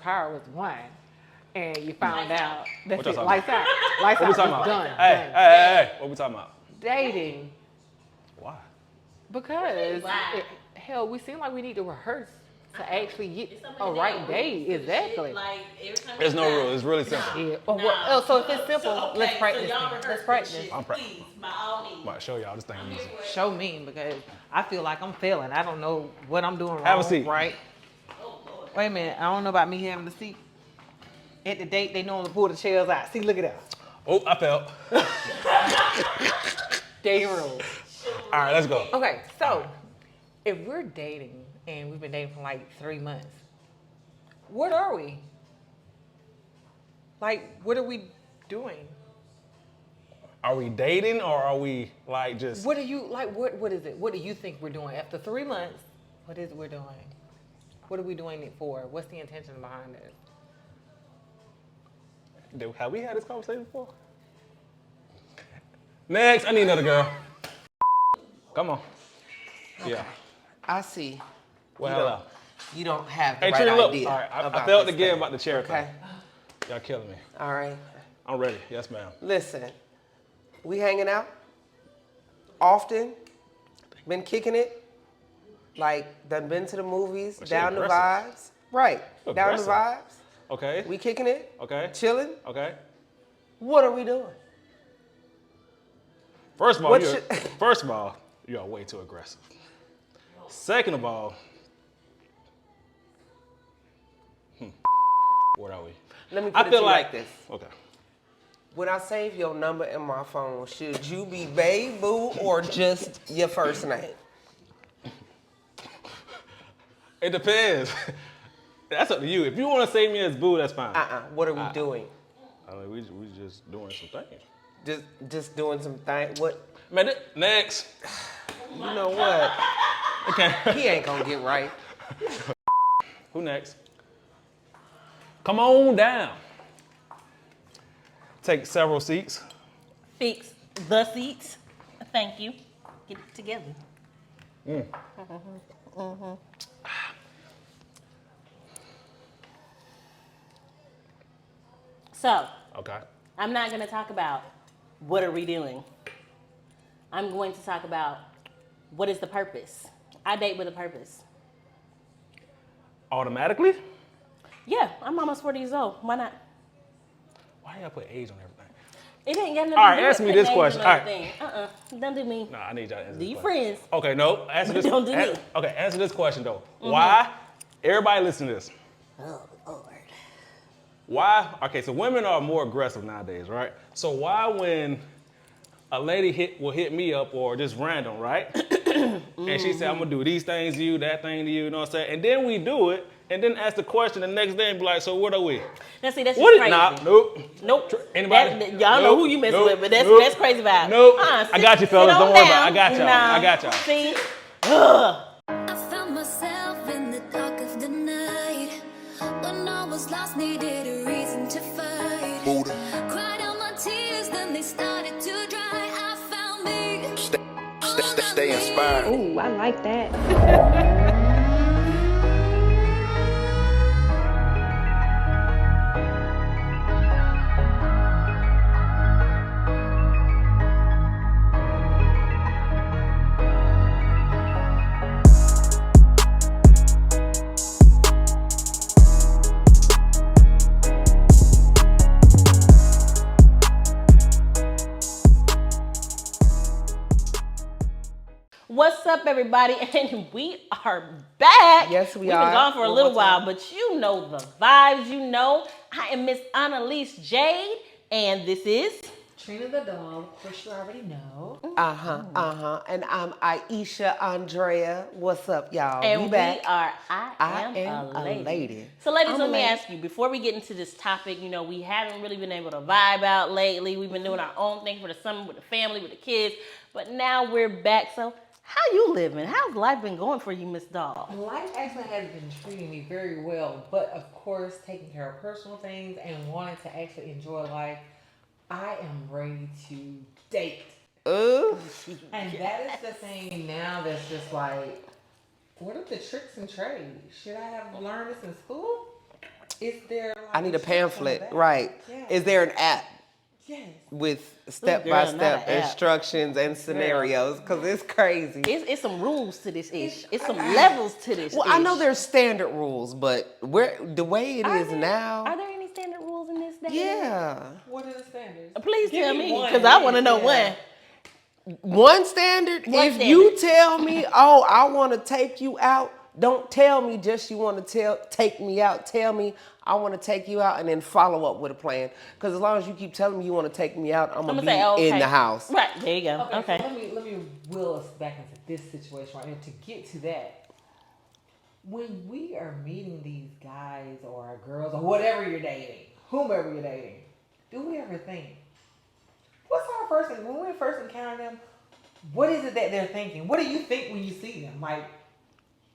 power was one, and you found out that's What it. y'all Lights out. Lights What we out. talking about? Done. Hey, what we talking about? Dating. Why? Because hell, we seem like we need to rehearse to actually get a right date. Exactly. Like, every time There's no rule. It's really simple. Yeah. Well, so if it's simple, let's practice. Let's practice. I'm practicing. Please, by all means. I'm about to show y'all this thing easy. Show me because I feel like I'm failing. I don't know what I'm doing wrong. Have a seat. Right? Wait a minute. I don't know about me having the seat. At the date, they normally pull the chairs out. See, look at that. Oh, I fell. Dating rules. All right, let's go. Okay, so if we're dating and we've been dating for like 3 months, what are we? Like, what are we doing? Are we dating or are we like just? What are you like? What is it? What do you think we're doing after 3 months? What is it we're doing? What are we doing it for? What's the intention behind it? Have we had this conversation before? Next, I need another girl. Come on. Okay. Yeah. I see. Well, You don't have the hey, right Trina, look. idea. All right, I about felt this again thing. about the chair Okay. thing. Y'all killing me. All right. I'm ready. Yes, ma'am. Listen, we hanging out often. Been kicking it. Like, done been to the movies, Well, she down the aggressive. vibes. Right. You Down the aggressive. vibes. Okay. We kicking it. Okay. Chilling. Okay. What are we doing? First of all, What you are way too aggressive. Second of all, where are we? Let me put it to you like this. Okay. When I save your number in my phone, should you be babe, boo, or just your first name? It depends. That's up to you. If you want to save me as boo, that's fine. What are we doing? I mean, we just doing some things. Just doing some things. What? Man, next. You know what? Okay. He ain't gonna get right. Who next? Come on down. Take several seats. Fix the seats. Thank you. Get it together. So, Okay. I'm not going to talk about what are we doing. I'm going to talk about what is the purpose. I date with a purpose. Automatically? Yeah, I'm almost 40 years old. Why not? Why y'all put age on everything? It ain't got nothing All right, to do answer with me this putting names question. on All right. everything. Don't do me. No, I need y'all to answer Do this you question. friends? Okay, no. Answer this. Don't do me. Okay, answer this question though. Why? Everybody listen to this. Oh, Lord. Why? Okay, so women are more aggressive nowadays, right? So why when a lady will hit me up or just random, right? And she said, I'm gonna do these things to you, that thing to you, you know what I'm saying? And then we do it, and then ask the question the next day and be like, so what are we? Now see, that's What just is crazy. nah, nope. Nope. Anybody? Y'all know who you messing with, but that's crazy vibe. Nope. Sit- I got you, sit fellas. on Don't worry down. about it. I got y'all. Nah. I got y'all. See? Ugh. I found myself in the dark of the night. When I was lost, needed a reason to fight. Cried out my tears, then they started to dry. I found me. Stay inspired. Ooh, I like that. What's up, everybody? And we are back. Yes, we We've are. been gone for a One little more time. while, but you know the vibes. You know, I am Miss Annalise Jade, and this is Trina the dog, which you already know. And I'm Aisha Andrea. What's up, y'all? and we back. are I am a lady. So, ladies, I'm a let me lady. ask you before we get into this topic. You know, we haven't really been able to vibe out lately. We've been doing our own thing for the summer with the family, with the kids, but now we're back. So, how you living? How's life been going for you, Miss Doll? Life actually has been treating me very well, but of course, taking care of personal things and wanting to actually enjoy life, I am ready to date. Ooh. And that is the thing now that's just like, what are the tricks and trades? Should I have learned this in school? Is there? Like, I need a instructions on pamphlet, that? right? Yes. Is there an app Yes. with not step-by-step an app. instructions and scenarios? Because it's crazy. It's some rules to this ish. It's some levels to this. Well, I know ish. there's standard rules, but the way it is now, Are there any standard rules in this day? yeah. What are the standards? Please Give tell me me, one, because I want to know yeah. one. One standard, if you tell me, oh, I want to take you out, don't tell me just you want to take me out. Tell me I want to take you out and then follow up with a plan. Because as long as you keep telling me you want to take me out, I'm going to be say, okay. in the house. Right, there you go. Okay. So let me wheel us back into this situation right now. To get to that, when we are meeting these guys or girls or whatever you're dating, whomever you're dating, do we ever think, what's our first thing? When we first encounter them, what is it that they're thinking? What do you think when you see them? Like,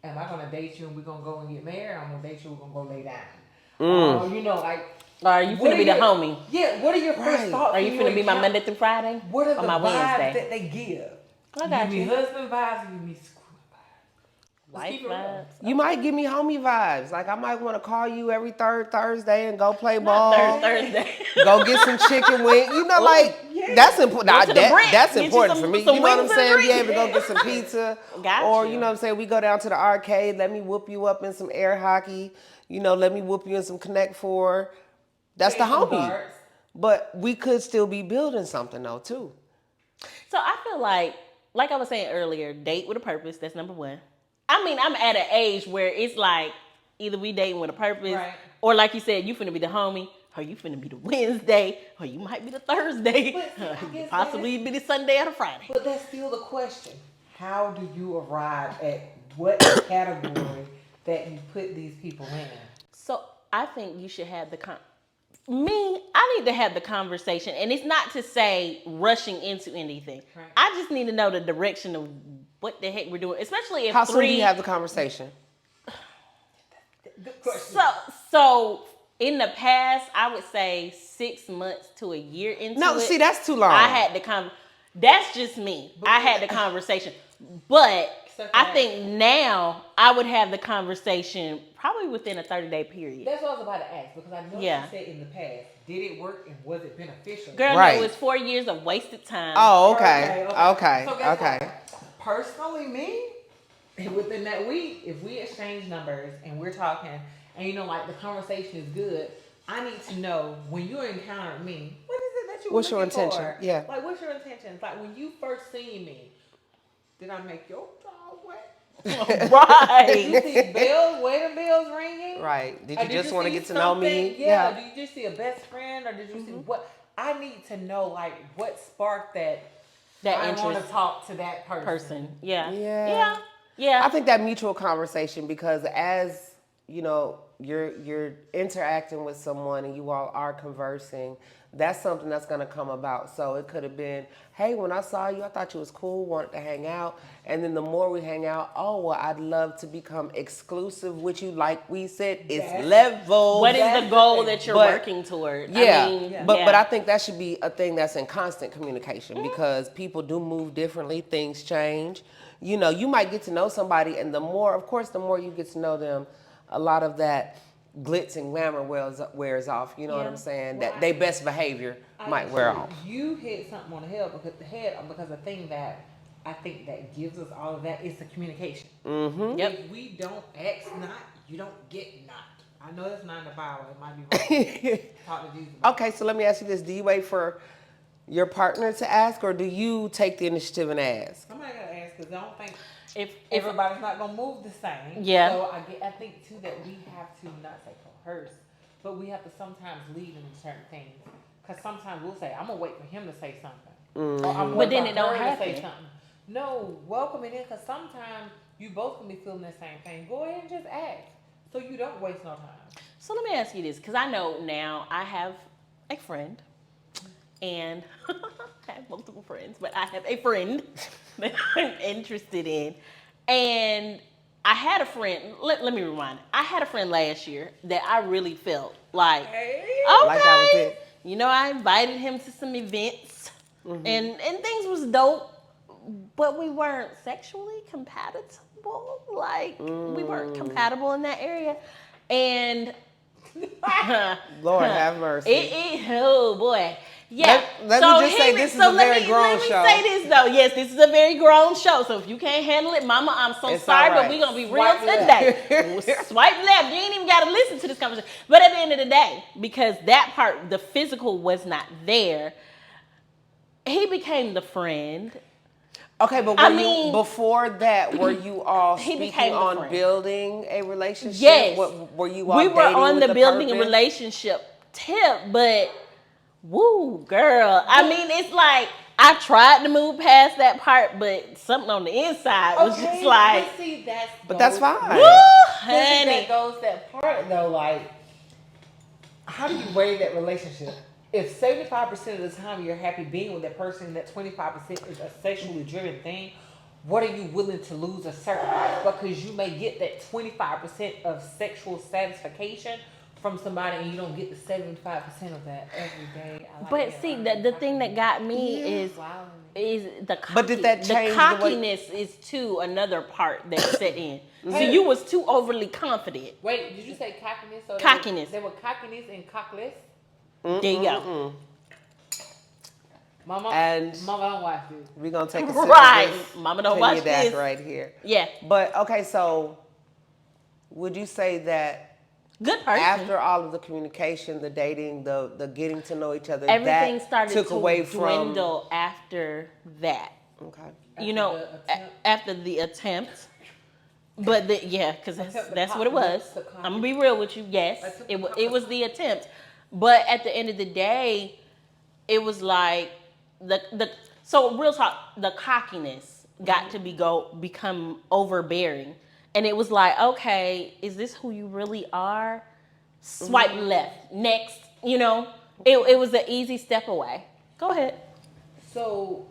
am I gonna date you and we're gonna go and get married? Or I'm gonna date you, we're gonna go lay down. You know, like, Or are you finna be the homie? Yeah, what are your first thoughts? Are you finna be my Monday through Friday? What are or the my vibes Wednesday? that they give? I got you. you. Give me husband vibes, you give me screw vibes. Let's Life keep it real. vibes. You might give me homie vibes. Like I might want to call you every third Thursday and go play ball. Third Thursday. Go get some chicken wings. You know, like that's important. Go to the Brent. That's Get you important some- for me. some You know what I'm wings and a saying? Be drink. able to go get some pizza. Got Or you. you know what I'm saying? We go down to the arcade. Let me whoop you up in some air hockey. You know, let me whoop you in some Connect Four. That's the Play some homie. darts. But we could still be building something though too. So I feel like I was saying earlier, date with a purpose. That's number one. I mean, I'm at an age where it's like either we dating with a purpose, Right. or like you said, you finna be the homie, or you finna be the Wednesday, or you might be the Thursday, But see, I guess possibly be the Sunday or the Friday. But that's still the question. How do you arrive at what category that you put these people in? So I think you should have I need to have the conversation, and it's not to say rushing into anything. Right. I just need to know the direction of what the heck we're doing, especially if How soon do you have the conversation? Good question. So in the past, I would say 6 months to a year into No, it. see, that's too long. I had that's just me. I had the conversation. But I think now I would have the conversation probably within a 30-day period. That's what I was about to ask, because I know Yeah. you said in the past, did it work and was it beneficial? Girl, Right. no, it was 4 years of wasted time. Oh, okay. So guess Okay. what? Personally, me, within that week, if we exchange numbers and we're talking, and you know, like the conversation is good, I need to know when you encountered me, what is it that you were What's your looking intention? for? Yeah. Like, what's your intentions? Like, when you first seen me, did I make your jaw wet? Did Right. you see bells, wedding bells ringing? Right. Did Or you just want to see get to know me? something? Yeah. Did you just see a best friend, or did you see what? I need to know, like, what sparked that. That I want to interest talk to that person. Yeah. Yeah. Yeah. I think that mutual conversation, because as you know, you're interacting with someone and you all are conversing, that's something that's going to come about. So it could have been, hey, when I saw you, I thought you was cool, wanted to hang out. And then the more we hang out, oh, well, I'd love to become exclusive with you. Like we said, it's levels. What is the goal that you're working toward? Yeah, I mean, but I think that should be a thing that's in constant communication, because people do move differently, things change. You know, you might get to know somebody, and the more you get to know them, a lot of that glitz and glamour wears off. You know what I'm saying? That they best behavior might wear off. You hit something on the head, because the thing that I think that gives us all of that is the communication. Mm-hmm. Yep. If we don't ask not, you don't get not. I know that's not in the Bible. It might be wrong. Talk to Jesus about Okay, so let me ask you this: do you wait for your partner to ask, or do you take the initiative and ask? Somebody gotta ask, because I don't think if everybody's not gonna move the same. Yeah. So I think too that we have to not say coerce, but we have to sometimes lead in certain things. Because sometimes we'll say, I'm gonna wait for him to say something. Or I'm But then waiting it for don't her to say happen. something. No, welcome it in, because sometimes you both can be feeling the same thing. Go ahead and just ask, so you don't waste no time. So let me ask you this, because I know now I have a friend, and I have multiple friends, but I have a friend that I'm interested in. And I had a friend, let me rewind. I had a friend last year that I really felt like, okay, Like that was it. you know, I invited him to some events, and things was dope, but we weren't sexually compatible. Like, we weren't compatible in that area. And Lord have mercy. Oh boy. Yeah. Let me just say this is a very grown show. Let me say this though. Yes, this is a very grown show. So if you can't handle it, Mama, I'm so It's sorry, all right. but we're gonna be Swipe real today. Swipe left. You ain't even gotta listen to this conversation. But at the end of the day, because that part, the physical was not there, he became the friend. Okay, but before that, were you all He speaking became the on friend. building a relationship? Yes. Were you all We were dating on with the building a purpose? relationship tip, but woo, girl. I mean, it's like I tried to move past that part, but something on the inside was just like, but see, that's fine. woo, Honey. honey. That goes that part though, like, how do you weigh that relationship? If 75% of the time you're happy being with that person, that 25% is a sexually driven thing, what are you willing to lose a certain part? Because you may get that 25% of sexual satisfaction from somebody and you don't get the 75% of that every day. I like But that. see, the thing that got me is the But did that change the way- cockiness is too another part that set in. So you was too overly confident. Wait, did you say cockiness? So Cockiness. There were cockiness and cockless. There you go. Mama don't watch this. We're going to take a sip Right. of this Mama don't watch Cognac this. right here. Yeah. But, okay, so would you say that Good person. after all of the communication, the dating, the getting to know each other, Everything that started took to away from... dwindle after that. Okay. You know, after the attempt. But because that's what it was. I'm gonna be real with you. Yes, it was the attempt. But at the end of the day, it was like so real talk. The cockiness got to become overbearing, and it was like, okay, is this who you really are? Swipe left. Next, you know, it was an easy step away. Go ahead. So,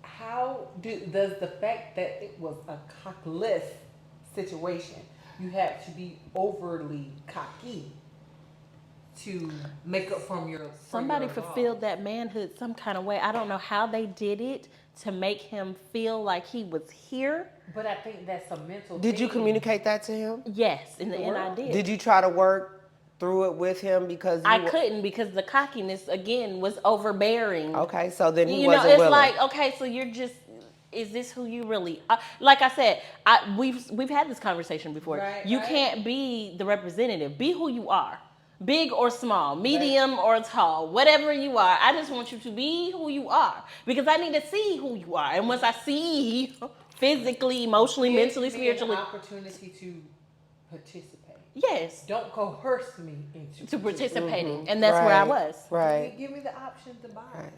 how does the fact that it was a cockless situation, you have to be overly cocky to make up from your... Somebody fulfilled that manhood some kind of way. I don't know how they did it to make him feel like he was here. But I think that's a mental Did you thing. communicate that to him? Yes, in the end I did. Did you try to work through it with him because I couldn't because the cockiness again was overbearing. Okay, so then he You wasn't know, it's willing. like, okay, so you're just, is this who you really are? Like I said, we've had this conversation before. Right, you right. can't be the representative. Be who you are. Big or small, medium or tall, whatever you are. I just want you to be who you are because I need to see who you are. And once I see physically, emotionally, mentally, spiritually, an opportunity to participate. yes, Don't coerce me into to participating. And that's where I was. Right. Give me the option to buy. Right.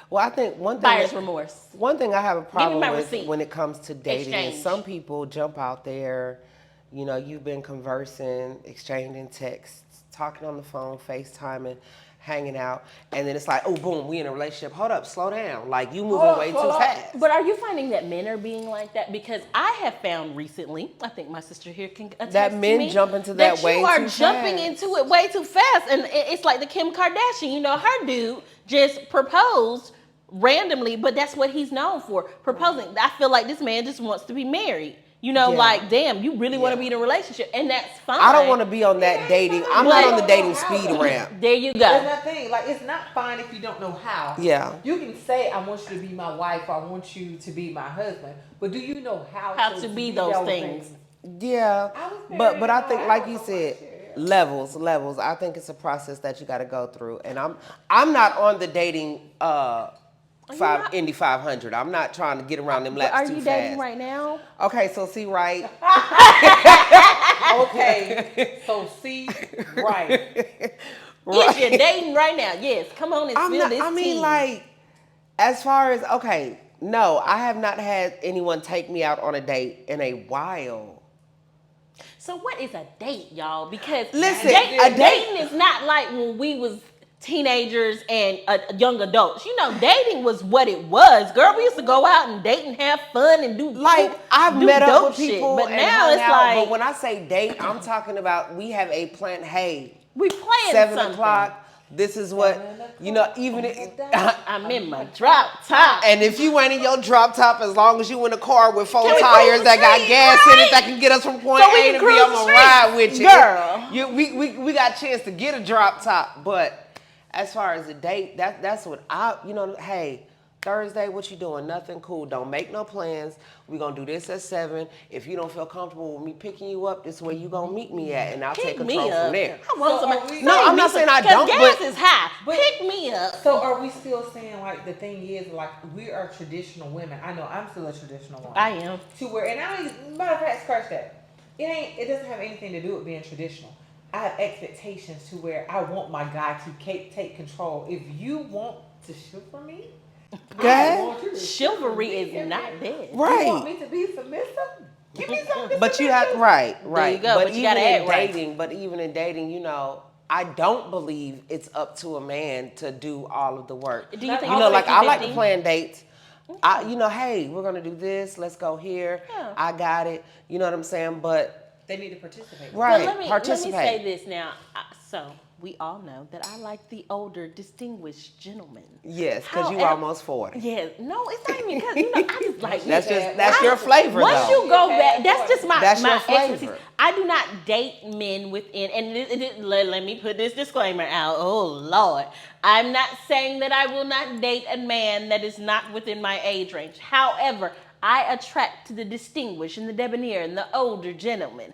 Well, I think one thing Buyer's remorse. One thing I have a problem my with receipt. when it comes to dating is Exchange. some people jump out there, you know, you've been conversing, exchanging texts, talking on the phone, FaceTiming, hanging out, and then it's like, oh, boom, we in a relationship. Hold up, slow down. Like, you moving way too fast. But are you finding that men are being like that? Because I have found recently, I think my sister here can attest That to men me, jump into that way you are too jumping fast. into it way too fast. And it's like the Kim Kardashian, you know, her dude just proposed randomly, but that's what he's known for, proposing. I feel like this man just wants to be married. You know, Yeah. like, damn, you really want to be in a relationship, and that's fine. I don't want to be on that dating. I'm not on the dating speed ramp. There you That's go. my thing. Like, it's not fine if you don't know how. Yeah. You can say, I want you to be my wife, or I want you to be my husband. But do you know how To be those things. Yeah, I was but married I and think, I like don't you know said, much, yeah. levels. I think it's a process that you got to go through, and I'm not on the dating Indy 500. I'm not trying to get around them laps Are too you fast. dating right now? Okay, so see, right. Okay, so see, right. Yes, you're dating right now. Yes, come on and spill this I mean, tea. like, as far as no, I have not had anyone take me out on a date in a while. So what is a date, y'all? Because Listen, a date- dating is not like when we was teenagers and young adults. You know, dating was what it was. Girl, we used to go out and date and have fun and do I've do met up dope with people, shit. But and now hung it's out, like But when I say date, I'm talking about we have a plan. Hey, we playing 7 something. o'clock. This is what, you know, even I'm in my drop top. and if you ain't in your drop top, as long as you in a car with 4 Can we tires cruise that the got street, gas in right? it that can get us from point So we A can to B, cruise I'm the gonna street. ride with you. Girl. We got a chance to get a drop top, but as far as a date, that's what hey, Thursday, what you doing? Nothing. Cool. Don't make no plans. We're going to do this at 7. If you don't feel comfortable with me picking you up, this is where you going to meet me at, and I'll take control from there. I want So somebody. No, I'm not saying I don't, gas but is high. Pick me up. So are we still saying, like, the thing is, like, we are traditional women? I know I'm still a traditional woman. I am. To where, and I don't, matter of fact, scratch that. It doesn't have anything to do with being traditional. I have expectations to where I want my guy to take control. If you want to shoot for me, I want you to Chivalry shoot for me. is not dead. right. You want me to be submissive? Give me something. But you have right. There you go, but you gotta act right. Even in dating, you know, I don't believe it's up to a man to do all of the work. Do you think You know, like I like to 50-50? plan dates. Hey, we're gonna do this. Let's go here. Yeah. I got it. You know what I'm saying? But They need to participate. right, But let me participate. say this now. So we all know that I like the older, distinguished gentlemen. Yes, because you However- almost 40. Yeah, no, it's not even because I just like That's your flavor Once though. you go back, that's just my That's my your flavor. expertise. I do not date men within, and let me put this disclaimer out. Oh Lord, I'm not saying that I will not date a man that is not within my age range. However, I attract to the distinguished and the debonair and the older gentlemen.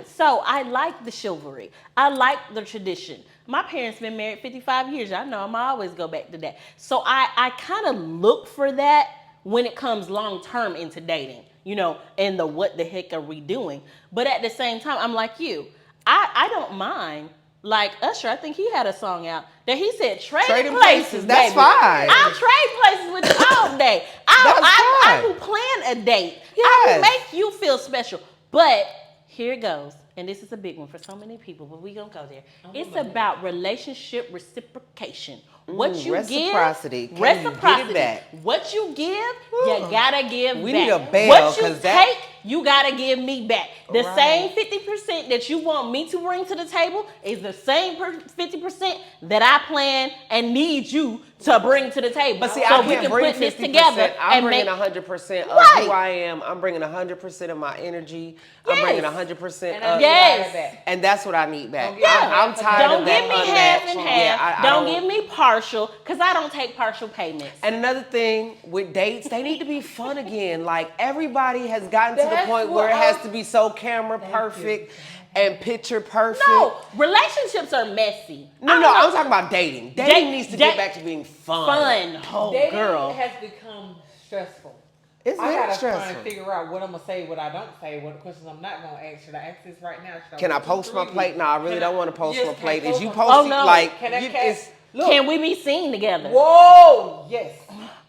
So I like the chivalry. I like the tradition. My parents been married 55 years. I know I'm always go back to that. So I kind of look for that when it comes long term into dating, you know, and the what the heck are we doing? But at the same time, I'm like you. I don't mind. Like Usher, I think he had a song out that he said trading places. That's baby. fine. I'll trade places with you all day. I will plan a date. I will Yes. make you feel special. But here it goes. And this is a big one for so many people, but we're going to go there. It's about relationship reciprocation. What you reciprocity. give, Can you get it back? What you give, you gotta give We back. need a bell, What you 'cause that- take, you gotta give me back. The Right. same 50% that you want me to bring to the table is the same 50% that I plan and need you to bring to the table. But see, so I we can't can bring put this 50%. together I'm and bringing make 100% of Right. who I am. I'm bringing 100% of my energy. I'm Yes. bringing 100% And of Yes. and that's what I need back. Yeah. I'm tired Don't of that give me half unmatched. and Yeah, half. I don't give me partial, because I don't take partial payments. And another thing with dates, they need to be fun again. Like everybody has gotten to the That's point what where it has I- to be so camera perfect and picture perfect. No, relationships are messy. No, I don't know. I'm talking about dating. Dating needs to get date- back to being fun. Fun. Oh, Dating girl. has become stressful. It's I very gotta try stressful. and figure out what I'm gonna say, what I don't say, what questions I'm not gonna ask. Should I ask this right now? Should Can I wait till post my 3 plate? weeks? No, I really Can don't want to post Yes, my can I plate. Is post you my- posting Oh, no. like Can I you, catch? Look. Can we be seen together? Whoa! Yes.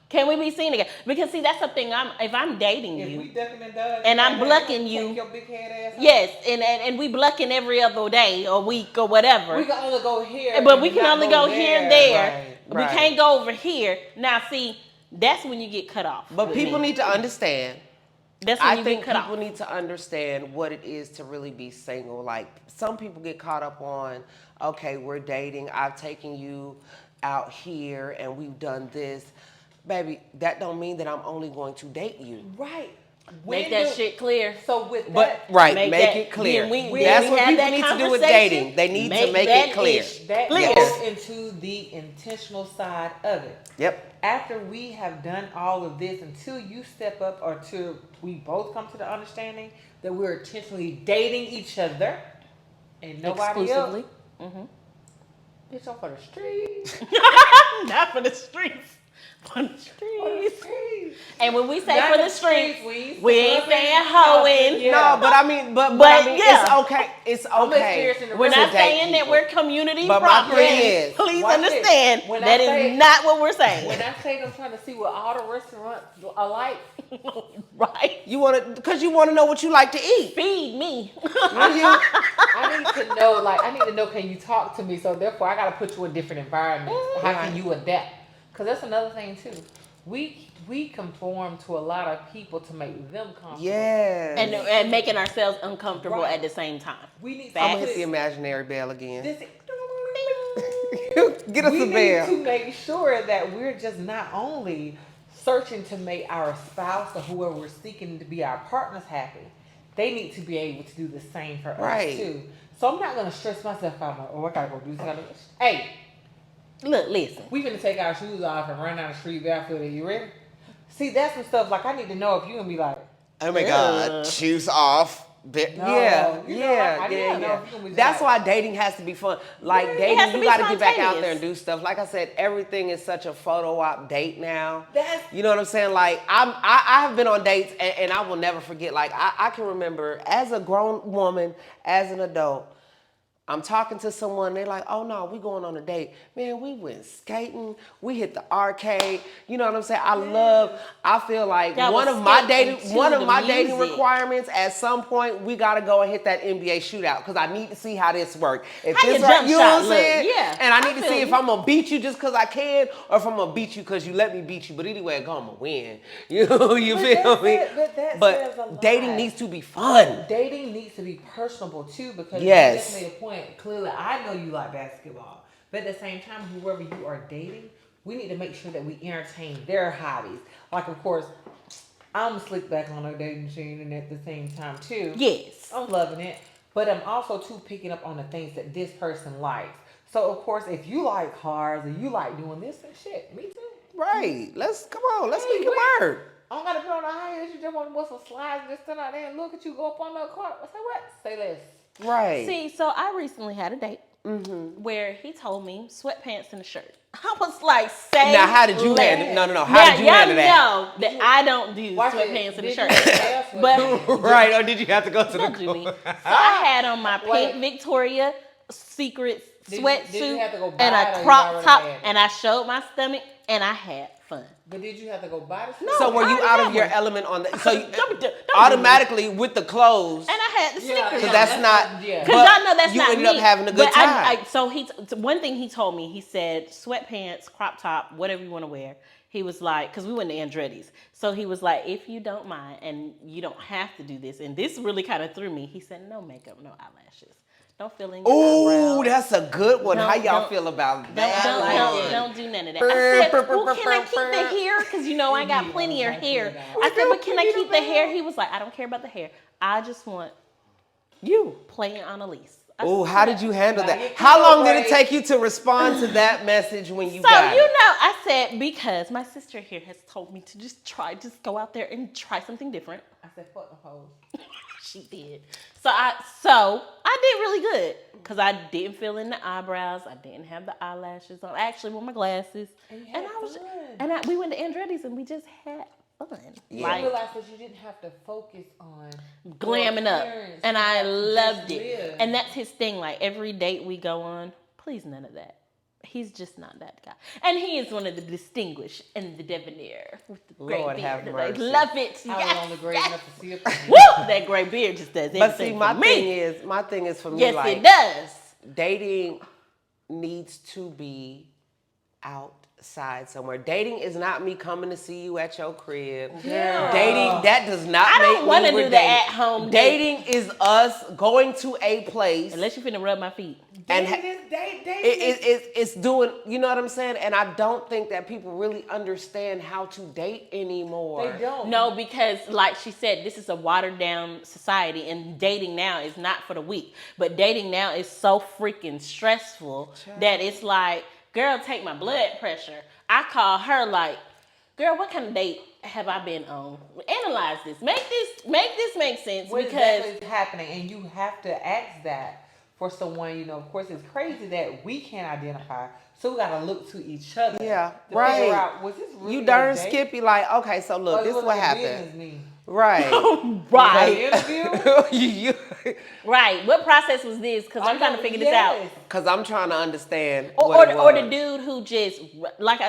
Can we be seen together? Because see, that's the thing. If I'm dating If we you, ducking and dodging, And I'm goddamn, blocking take you. your big head ass out. yes, and we blocking every other day or week or whatever. We can only go here. But we and can not only go here and there. Right, right. We can't go over here. Now, see, that's when you get cut off. But with people me. need to understand. That's when I you think get cut people off. need to understand what it is to really be single. Like some people get caught up on, okay, we're dating. I've taken you out here and we've done this. Baby, that don't mean that I'm only going to date you. Right. Make When that do- shit clear. So with But that, right, Make make that- it clear. then we That's have what people that need to do with conversation. dating. They need to Make make that it clear. ish. that Clear. goes into the intentional side of it. Yep. After we have done all of this, until you step up or till we both come to the understanding that we're intentionally dating each other and nobody Exclusively. else. Bitch, I'm for the streets. Not for the streets. For the For the streets. streets. And when we say Not for the the streets, streets, we ain't husband, saying hoeing. Yeah. No, but I mean, but But I mean, yeah. it's okay. It's I'm okay. experiencing the We're real not date saying that people. we're community But my property. thing is- Please Watch this. understand When I that is say- not what we're saying. When I say I'm trying to see what all the restaurants are like, Right? You want to, because you want to know what you like to eat. Feed me. I need to know, like, I need to know, can you talk to me? So therefore, I got to put you in different environments. How can you adapt? Because that's another thing too. We conform to a lot of people to make them comfortable. Yes. and making ourselves uncomfortable Right. at the same time. We need Facts. I'm to gonna hit the put imaginary bell again. this. Get us we a need bell. to make sure that we're just not only searching to make our spouse or whoever we're seeking to be our partners happy, they need to be able to do the same for Right. us too. So I'm not gonna stress myself out. Oh, I gotta go do this. Hey, Look, listen. we gonna take our shoes off and run down the street barefoot. Are you ready? See, that's some stuff like I need to know if you gonna be like, Oh my God, shoes off. No, Yeah, you know, I need to know yeah. if you gonna be That's like- why dating has to be fun. Like it dating, has to you be got to get back out spontaneous. there and do stuff. Like I said, everything is such a photo op date now. That's- You know what I'm saying? Like I have been on dates and I will never forget. Like I can remember as a grown woman, as an adult, I'm talking to someone, they're like, oh no, we going on a date. Man, we went skating, we hit the arcade. You know what I'm saying? I feel like Y'all one was of my skating dating to one of the my dating music. requirements at some point, we gotta go and hit that NBA shootout because I need to see how this works. If How this your jump you know shot what I'm look, saying? yeah. And I need I to feel see if you. I'm gonna beat you just because I can or if I'm gonna beat you because you let me beat you. But anyway, I'm gonna win. You feel me? that says a lot. Dating needs to be fun. Dating needs to be personable too, because Yes. you just made a point. Clearly, I know you like basketball, but at the same time, whoever you are dating, we need to make sure that we entertain their hobbies. Like, of course, I'm slick back on a dating machine, and at the same time too, Yes. I'm loving it. But I'm also too picking up on the things that this person likes. So of course, if you like cars and you like doing this and shit, me too. Right. Let's Hey, make it wait. work. I don't gotta put on the high heels. You just want to bust some slides and just stand out there and look at you go up on the car. Say what? Say less. Right. See, so I recently had a date where he told me sweatpants and a shirt. I was like, say Now, how did you less. handle? No. How Now, did you handle that? y'all know that I don't do Watch it. sweatpants and a Did shirt. you ask what- But Right, or did you have to go to don't the do me. So I had on my Wait. pink Victoria Secret Did you sweatsuit have to go buy and it, or a you crop already top, had it? and I showed my stomach, and I had fun. But did you have to go buy the No. So were you I out already of your have one. element on that? So you, Don't do automatically with the clothes, And I had the sneakers. Yeah, on. so that's not. yeah. Because but y'all know that's you not ended me. up having a good But time. so one thing he told me, he said sweatpants, crop top, whatever you want to wear. He was like, because we went to Andretti's. So he was like, if you don't mind and you don't have to do this. And this really kind of threw me. He said, no makeup, no eyelashes. Don't fill in your Ooh, eyebrows. that's a good one. How y'all Don't- feel about Don't, that? don't do none of that. I said, well, can I keep the hair? Because, you know, I got plenty of hair. I said, but can I keep the hair? He was like, I don't care about the hair. I just want you playing on a lease. I Ooh, said, how did you handle Now, that? you How feel long did it right. take you to respond to that message when you So, got you it? know, I said, because my sister here has told me to just go out there and try something different. I said, fuck the hoes. She did. So I did really good because I didn't fill in the eyebrows. I didn't have the eyelashes on. I actually wore my glasses. And you had fun. We went to Andretti's and we just had fun. Yeah. I realized that you didn't have to focus on Glamming your up. appearance. And You I had to just loved it. live. And that's his thing. Like every date we go on, please none of that. He's just not that guy. And he is one of the distinguished and the debonair with the gray Lord beard. have And mercy. I love it. I was only great enough to see it. Woo! That gray beard just does everything But see, my for me. thing is for me, Yes, like it does. dating needs to be outside somewhere. Dating is not me coming to see you at your crib. Yeah. Dating, that does not I make don't want to me do the date. at-home date. Dating is us going to a place Unless you finna rub my feet. and It's it's doing, you know what I'm saying? And I don't think that people really understand how to date anymore. They don't. No, because like she said, this is a watered down society and dating now is not for the weak. But dating now is so freaking stressful that it's like, girl, take my blood pressure. I call her like, girl, what kind of date have I been on? Analyze this. Make this make sense What because exactly is happening, and you have to ask that for someone. You know, of course, it's crazy that we can't identify, so we gotta look to each other. Yeah, to right. Figure out, was this really You darn a date? skippy, like, okay, so look, Or this is was what it happened. business meeting? Right. right. you, Right. What process was this? Because I'm trying to figure this out. Cause I'm trying to understand Or what it or the was. dude who just like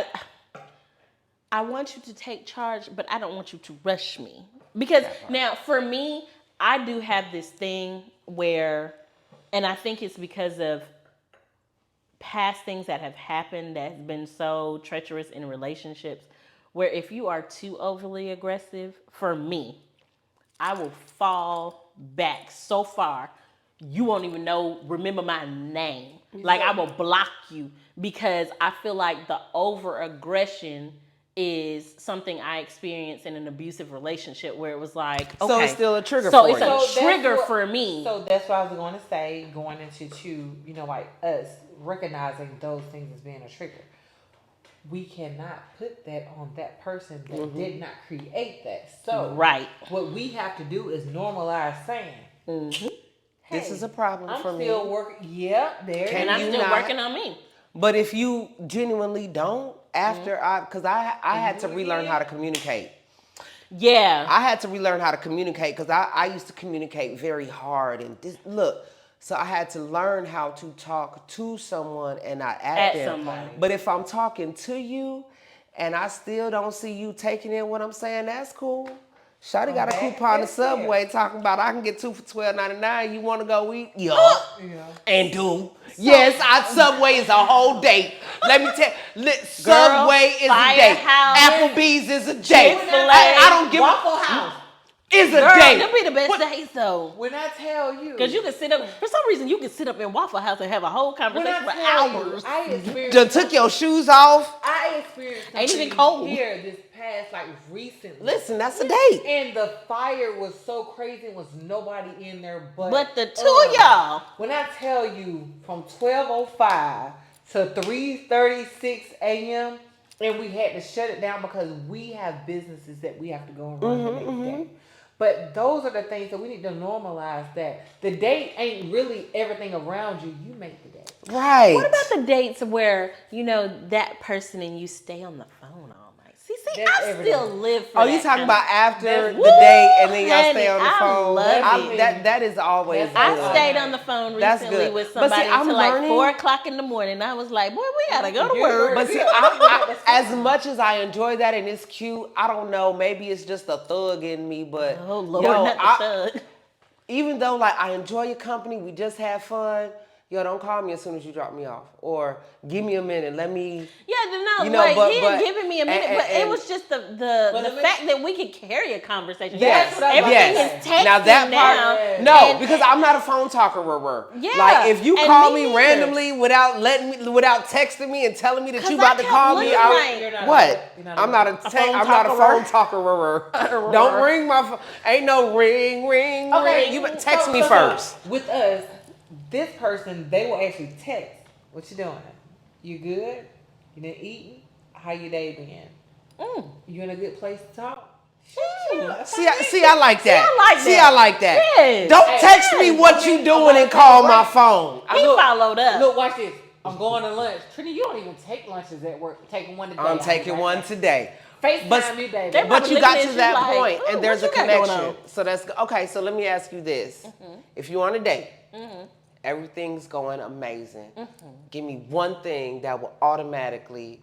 I want you to take charge, but I don't want you to rush me. Because now for me, I do have this thing where, and I think it's because of past things that have happened that has been so treacherous in relationships, where if you are too overly aggressive, for me, I will fall back so far, you won't even remember my name. Like I will block you because I feel like the over aggression is something I experienced in an abusive relationship where it was like, okay, So it's still a trigger so for it's you. a So trigger that's what- for me. So that's what I was going to say, going into like us recognizing those things as being a trigger. We cannot put that on that person that did not create that. So Right. what we have to do is normalize saying, This is a problem I'm for me. still working. Yeah, there. Can And I'm you still not- working on me. But if you genuinely don't, after because I had to relearn how to communicate. Yeah. I had to relearn how to communicate because I used to communicate very hard and so I had to learn how to talk to someone and not at them. somebody. But if I'm talking to you and I still don't see you taking in what I'm saying, that's cool. Shawty got a back. coupon at That's Subway talking about I can get 2 for $12.99. You want to go eat? Yeah. And do. Yes, Subway is a whole date. Let me tell you, Subway is a date. Firehouse, Applebee's is a date. Chick-fil-A, I don't give Waffle a House. is a Girl, date. them be the best days though. When I tell you, Because you can sit up, for some reason, you can sit up in Waffle House and have a whole when conversation for I tell hours. you, I experienced. Done took your shoes off. I experienced Ain't even something cold. here this past recently. Listen, that's a date. And the fire was so crazy, was nobody in there But the two of y'all, When I tell you from 12:05 to 3:36 a.m. and we had to shut it down because we have businesses that we have to go and run the next day. But those are the things that we need to normalize, that the date ain't really everything around you. You make the date. Right. what about the dates where, that person and you stay on the phone all night? See, That's I everything. still live for Oh, that you talking kind about of- after the Woo, date and then y'all honey, stay on the I phone? love it. That is always That's- good. I stayed on the phone That's recently good. with But see, somebody I'm until like learning- 4 o'clock in the morning. I was like, boy, we gotta go to You work. work. But see, as much as I enjoy that and it's cute, I don't know. Maybe it's just a thug in me, but Oh, Lord, yo, not the thug. even though I enjoy your company, we just have fun. Yo, don't call me as soon as you drop me off, or give me a minute. Let me. Yeah, no, You know, like but- he but- ain't giving me a minute, and- but it and- was just the let me- fact that we could carry a conversation. Yes, what I was everything saying. is texting Now that now. part, no, and- because I'm not a phone talker. Yeah, Like if you and call me me neither. randomly without texting me and telling me that 'Cause you I about to kept call me, looking I like- You're not what? you're not I'm not a phone talker. Don't ring my phone. Ain't no ring. Okay, You better text so- me so- first. With us, this person, they will actually text. What you doing? You good? You done eating? How your day been? You in a good place to talk? See, I like that. I like that. Yes. Don't text me what you doing and call my phone. He followed up. Look, watch this. I'm going to lunch. Trini, you don't even take lunches at work. Taking one today. I'm taking one today. FaceTime But- me, baby. They But probably you got looking to at that you like, point, "Ooh, and there's a what you got going connection. on?" So that's okay. So let me ask you this: if you're on a date, everything's going amazing. Give me one thing that will automatically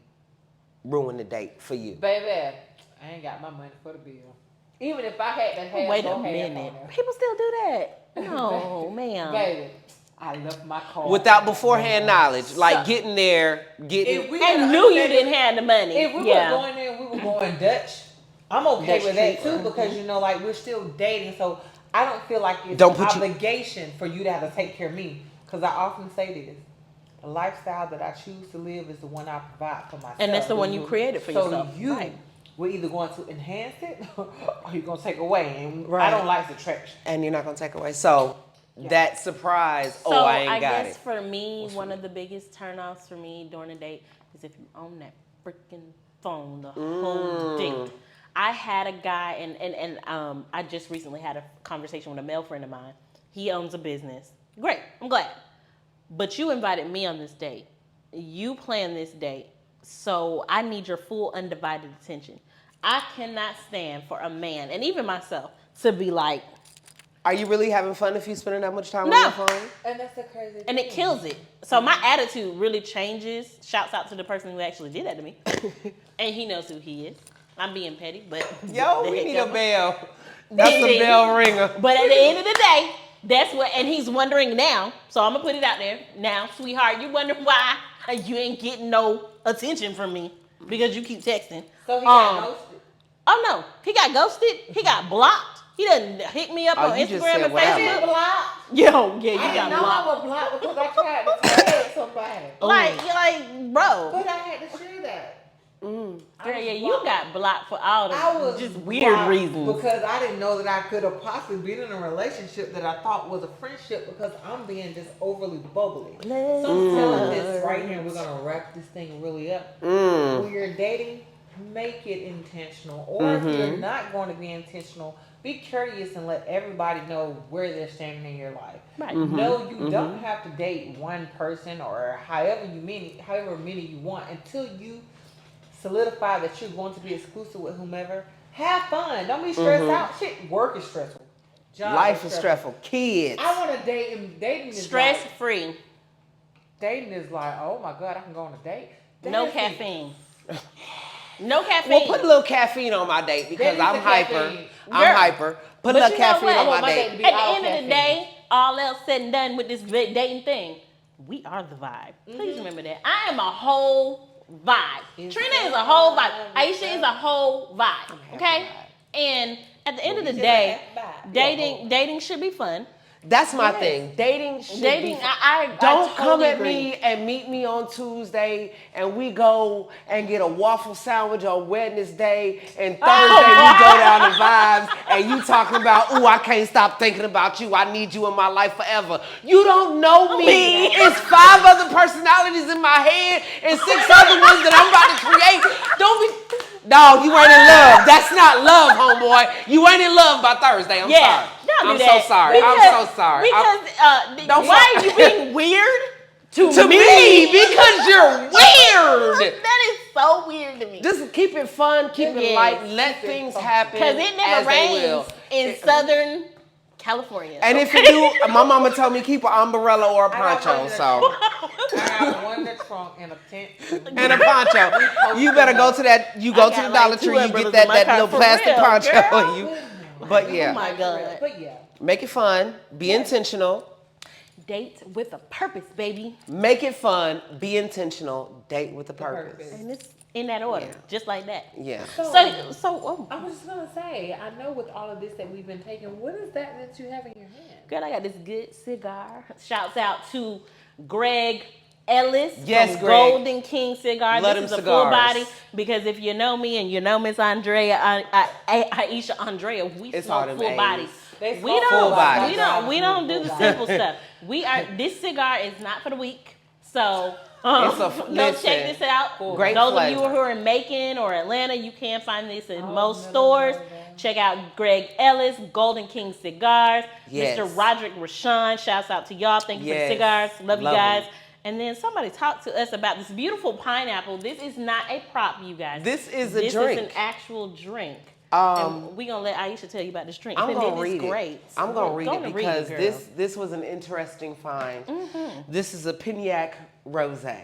ruin the date for you. Baby, I ain't got my money for the bill. Even if I had to have Wait a no half minute. on there. People still do that. No, man. Baby, I left my car. Without beforehand knowledge, like So- getting there, If we And would've knew you understood- didn't have the money. If we yeah. were going there and we were going Dutch, I'm okay Dutch with that treatment. too, because we're still dating, so I don't feel like it's Don't an put you- obligation for you to have to take care of me. Because I often say this: the lifestyle that I choose to live is the one I provide for myself. And that's the one you created for yourself. So you, Right. we're either going to enhance it or you're going to take away. And Right. I don't like subtraction. and you're not gonna take away. So that surprise, So I ain't got guess it. for me, one of the biggest turnoffs for me during a date is if you're on that freaking phone the whole date. I had a guy, and I just recently had a conversation with a male friend of mine. He owns a business. Great, I'm glad. But you invited me on this date. You planned this date. So I need your full undivided attention. I cannot stand for a man, and even myself, to be like, Are you really having fun if you spending that much time No. on your phone? And that's the crazy and it thing. kills it. So my attitude really changes. Shouts out to the person who actually did that to me. And he knows who he is. I'm being petty, but Yo, the we heck need a ever. bell. That's the Indeed. bell ringer. But at the end of the day, that's what, and he's wondering now, so I'm gonna put it out there. Now, sweetheart, you wondering why you ain't getting no attention from me because you keep texting. So he got ghosted. Oh no, he got ghosted, he got blocked, He done hit me up on you just Instagram said and whatever. Facebook. Block. Yo, yeah, you I got didn't know blocked. I was blocked because I tried to tag somebody. Like, bro. But I had to share that. Girl, yeah, you got blocked for all I the was just weird blocked reasons. because I didn't know that I could have possibly been in a relationship that I thought was a friendship because I'm being just overly bubbly. So I'm telling this right here. We're gonna wrap this thing really up. When you're dating, make it intentional, or if you're not going to be intentional, be curious and let everybody know where they're standing in your life. Right. No, you don't have to date one person or however many you want until you solidify that you're going to be exclusive with whomever. Have fun. Don't be stressed out. Shit, work is stressful. Job Life is stressful. Kids. I want to date, and dating is Stress like, free. dating is like, oh my God, I can go on a date. No That's it. caffeine. No caffeine. Well, put a little caffeine on my date because That is I'm the hyper. caffeine. I'm Girl, hyper. Put a but little you know caffeine what? on I my want my date. date to be At the all end of the caffeine. day, all else said and done with this dating thing, we are the vibe. Please remember that. I am a whole vibe. Trina is a whole vibe. Aisha is a whole vibe. Okay? And at the end of the day, dating should be fun. That's my thing. Dating should Dating, be I Don't totally come at agree. me and meet me on Tuesday and we go and get a waffle sandwich on Wednesday and Thursday we go down to Vibes and you talking about, ooh, I can't stop thinking about you. I need you in my life forever. You don't know me. It's 5 other personalities in my head and 6 other ones that I'm about to create. Don't be... No, you ain't in love. That's not love, homeboy. You ain't in love by Thursday. I'm sorry. Don't do I'm that. so sorry. I'm so sorry. Because why are you being weird to me because you're weird. That is so weird to me. Just keep it fun, keep it Yes. light, let things happen. Because it never as they will. rains in Southern California. And if it do, my mama told me keep an umbrella or a poncho. So I got one that's trunk and a tent. and a poncho. You better go to that. You go to the Dollar Tree. You get that little plastic poncho. And you. But Oh yeah, my God. But yeah. make it fun. Be intentional. Date with a purpose, baby. Make it fun. Be intentional. Date with a purpose. And it's in that order, Yeah. just like that. Yeah. So I was just gonna say, I know with all of this that we've been taking, what is that you have in your hand? girl, I got this good cigar. Shouts out to Greg Ellis Yes, from Greg. Golden King Cigar. Love This is them a full cigars. body because if you know me and you know Miss Andrea, Aisha Andrea, we It's all smoke them full A's. bodies. They We smoke don't, full body. we don't do the simple stuff. This cigar is not for the weak. So It's a check this out. Great Those flavor. of you who are in Macon or Atlanta, you can find this in most never stores. know that. Check out Greg Ellis, Golden King Cigars. Yes. Mr. Roderick Rashawn, shouts out to y'all. Thank you for Yes. the cigars. Love you Love guys. 'em. And then somebody talked to us about this beautiful pineapple. This is not a prop, you guys. This is a This drink. is an actual drink. And we're going to let Aisha tell you about this drink. I'm And gonna it is read it. great. I'm gonna read Go it and because girl. this was an interesting find. Mm-hmm. This is a Pignac Rosé.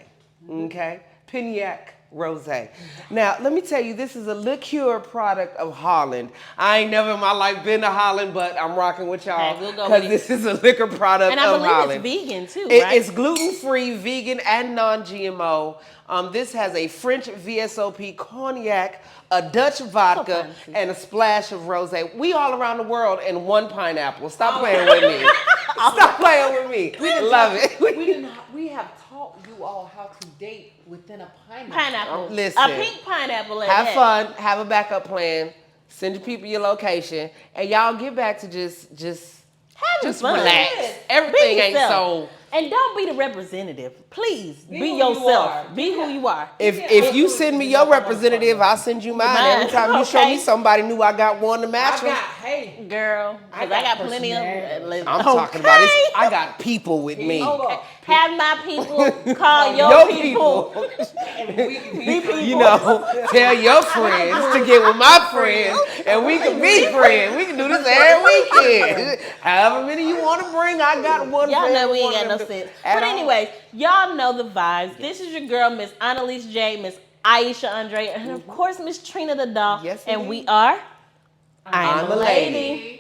Okay, Pignac Rosé. Now let me tell you, this is a liqueur product of Holland. I ain't never in my life been to Holland, but I'm rocking with y'all Okay, we'll go because with this is a liquor product And I of believe Holland. it's vegan too, It- right? It's gluten-free, vegan, and non-GMO. This has a French VSOP cognac, a Dutch vodka, fancy. and a splash of rosé. We all around the world in one pineapple. Stop playing with me. Stop playing with me. Love it. We have taught you all how to date within a pineapple. Pineapple. Listen. A pink pineapple. at Have that. fun. Have a backup plan. Send your people your location, and y'all get back to just Having fun. relax. Yes. Everything Be ain't yourself. so. And don't be the representative. Please Be be who you yourself. are. Be who you are. If you send me your representative, I'll send you mine. Mine. Every time you show Okay. me somebody new, I got one to match I with. got, hey, Girl, because I got plenty of. personality. I'm talking about it. I got people with me. Okay. Have my people call your people. You know, tell your friends to get with my friends, and we can be friends. We can do this every weekend. However many you want to bring, I got one. Y'all for know we every ain't one got of no them sense. at But all. anyways, y'all know the vibes. This is your girl, Miss Annalise J, Miss Aisha Andre, and of course, Miss Trina the doll. Yes, and indeed. we are I'm a lady.